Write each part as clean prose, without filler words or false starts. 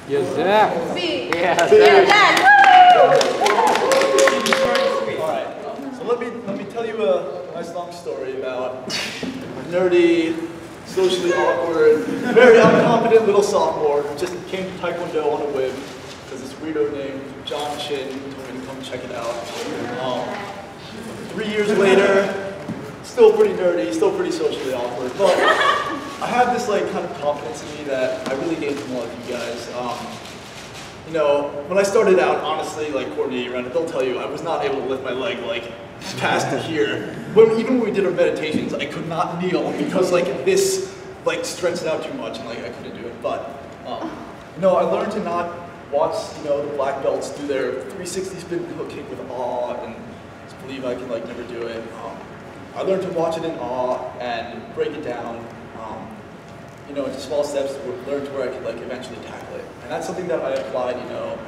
Yes, sir. B. Yes, And sir. then, All right. So let me tell you a nice long story about a nerdy, socially awkward, very unconfident little sophomore who just came to Taekwondo on a whim because this weirdo named John Chin told me to come check it out. 3 years later, still pretty nerdy, still pretty socially awkward, but I have this like kind of confidence in me that I really gained from all of you guys. You know, when I started out, honestly, like coordinating around it, they'll tell you I was not able to lift my leg like past here. Even when we did our meditations, I could not kneel because like this like stretched it out too much and like I couldn't do it. But you know, I learned to not watch the black belts do their 360 spin hook kick with awe and just believe I can like never do it. I learned to watch it in awe and break it down. You know, into small steps to learn to where I could like eventually tackle it. And that's something that I applied, you know,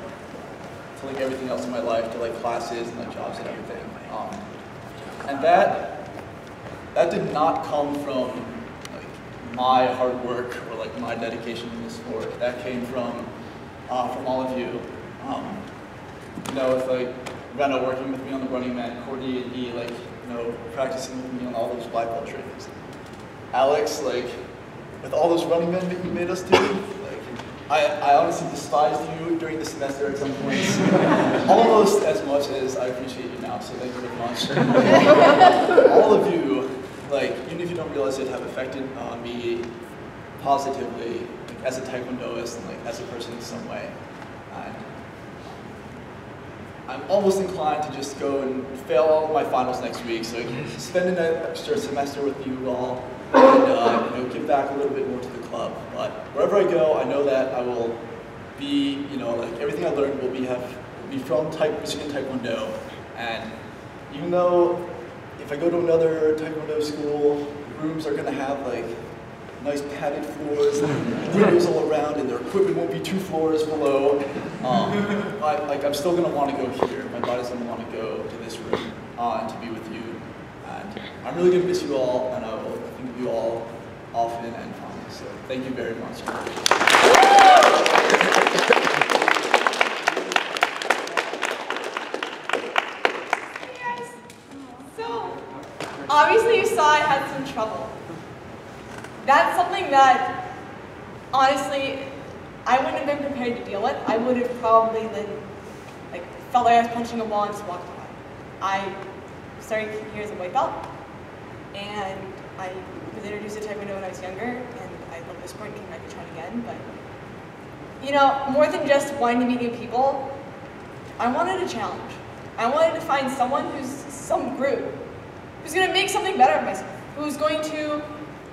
to like everything else in my life, to like classes and like jobs and everything. And that did not come from like my hard work or like my dedication to the sport. That came from all of you. You know, with like Rena working with me on the running man, Courtney and E, like, you know, practicing with me on all those black belt trainings. Alex, like, with all those running men that you made us do, like, I honestly despised you during the semester at some points, almost as much as I appreciate you now, so thank you very much. All of you, like, even if you don't realize it, have affected me positively, like, as a Taekwondoist and like as a person in some way. And I'm almost inclined to just go and fail all of my finals next week, so I can spend an extra semester with you all and you know, give back a little bit more to the club. But wherever I go, I know that I will be, you know, like everything I learned will be from Michigan Taekwondo. And even though if I go to another Taekwondo school, rooms are going to have like nice padded floors, windows all around, and their equipment won't be 2 floors below. I'm still going to want to go here. My body's going to want to go to this room and to be with you. And I'm really going to miss you all, and I will think of you all often and fondly. So thank you very much. so obviously you saw I had some trouble. That's something that, honestly, I wouldn't have been prepared to deal with. I would have probably felt like I was punching a wall and just walked away. I started here as a white belt, and I was introduced to Taekwondo when I was younger, and I love the sport and came back to try it again. But, you know, more than just wanting to meet new people, I wanted a challenge. I wanted to find someone who's some group, who's going to make something better of myself, who's going to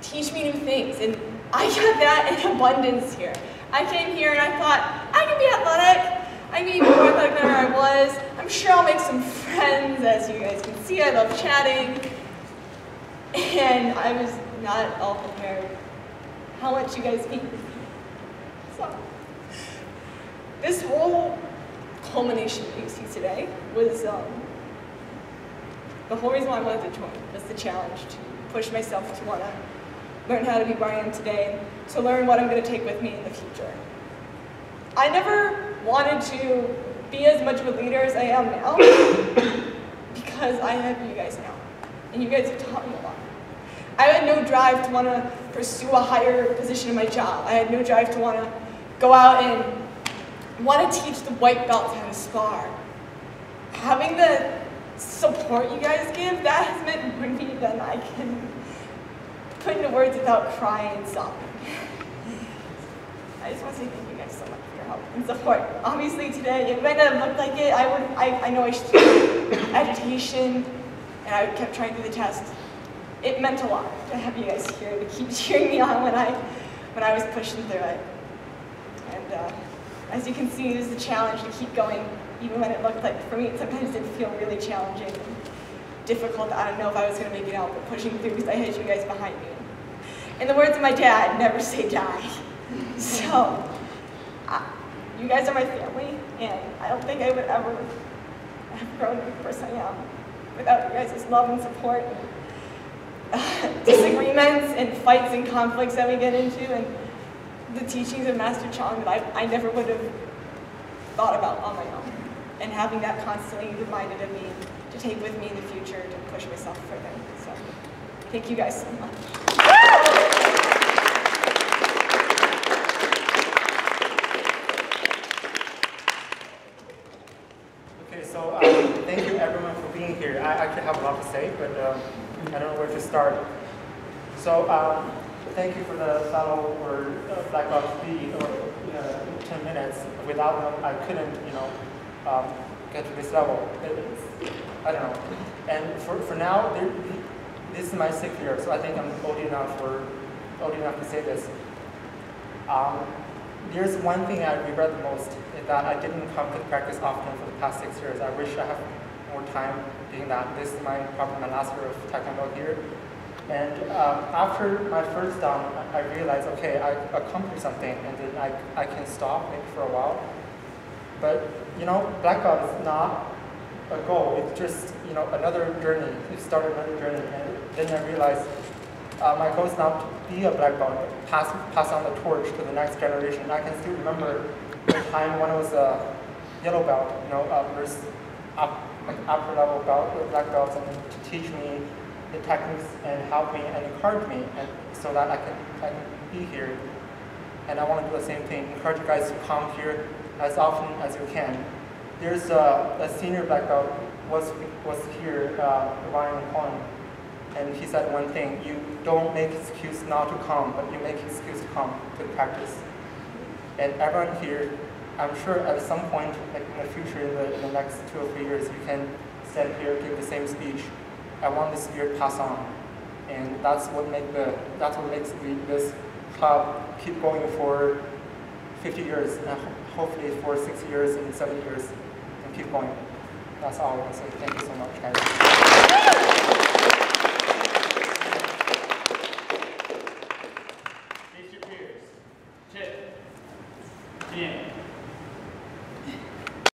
teach me new things, and I got that in abundance here. I came here and I thought, I can be athletic. I may be more athletic than I was. I'm sure I'll make some friends. As you guys can see, I love chatting. And I was not all prepared how much you guys mean. So, this whole culmination that you see today was the whole reason why I wanted to join, was the challenge to push myself to want to learn how to be where I am today, to learn what I'm going to take with me in the future. I never wanted to be as much of a leader as I am now because I have you guys now, and you guys have taught me a lot. I had no drive to want to pursue a higher position in my job. I had no drive to want to go out and want to teach the white belts how to spar. Having the support you guys give, that has meant more to me than I can put into words without crying and sobbing. I just want to say thank you guys so much for your help and support. Obviously today, it might not have looked like it. I know I should agitation, and I kept trying through the test. It meant a lot to have you guys here to keep cheering me on when I was pushing through it. And as you can see, it is a challenge to keep going, even when it looked like, for me, it sometimes did feel really challenging and difficult. I don't know if I was going to make it out, but pushing through because I had you guys behind me. In the words of my dad, never say die. So, you guys are my family, and I don't think I would ever have grown to the person I am without you guys' love and support, and disagreements and fights and conflicts that we get into, and the teachings of Master Chong that I never would have thought about on my own. And having that constantly reminded of me to take with me in the future to push myself further. So thank you guys so much. Okay, so thank you everyone for being here. I actually have a lot to say, but I don't know where to start. So thank you for the fellow or Black Belt 3 or 10 minutes. Without them, I couldn't, get to this level. I don't know. And for now, this is my 6th year, so I think I'm old enough to say this. There's one thing I regret the most is that I didn't come to practice often for the past 6 years. I wish I had more time doing that. This is probably my last year of Taekwondo here. And after my first down, I realized, okay, I accomplished something, and then I can stop maybe for a while. But black belt is not a goal. It's just another journey. You start another journey, and then I realized my goal is not to be a black belt, but pass on the torch to the next generation. I can still remember the time when I was a yellow belt. There's upper level black belts, and to teach me the techniques and help me and encourage me, and so that I can be here. And I want to do the same thing. Encourage you guys to come here as often as you can. There's a senior black belt was here, Ryan Kwan, and he said one thing: you don't make excuse not to come, but you make excuse to come to practice. And everyone here, I'm sure at some point, like in the future, in the next 2 or 3 years, you can stand here, give the same speech. I want this spirit pass on, and that's what makes this club keep going for 50 years, and hopefully for 6 years and 7 years, and keep going. That's all I want to say. Thank you so much, guys. Face your peers. Tip. 10.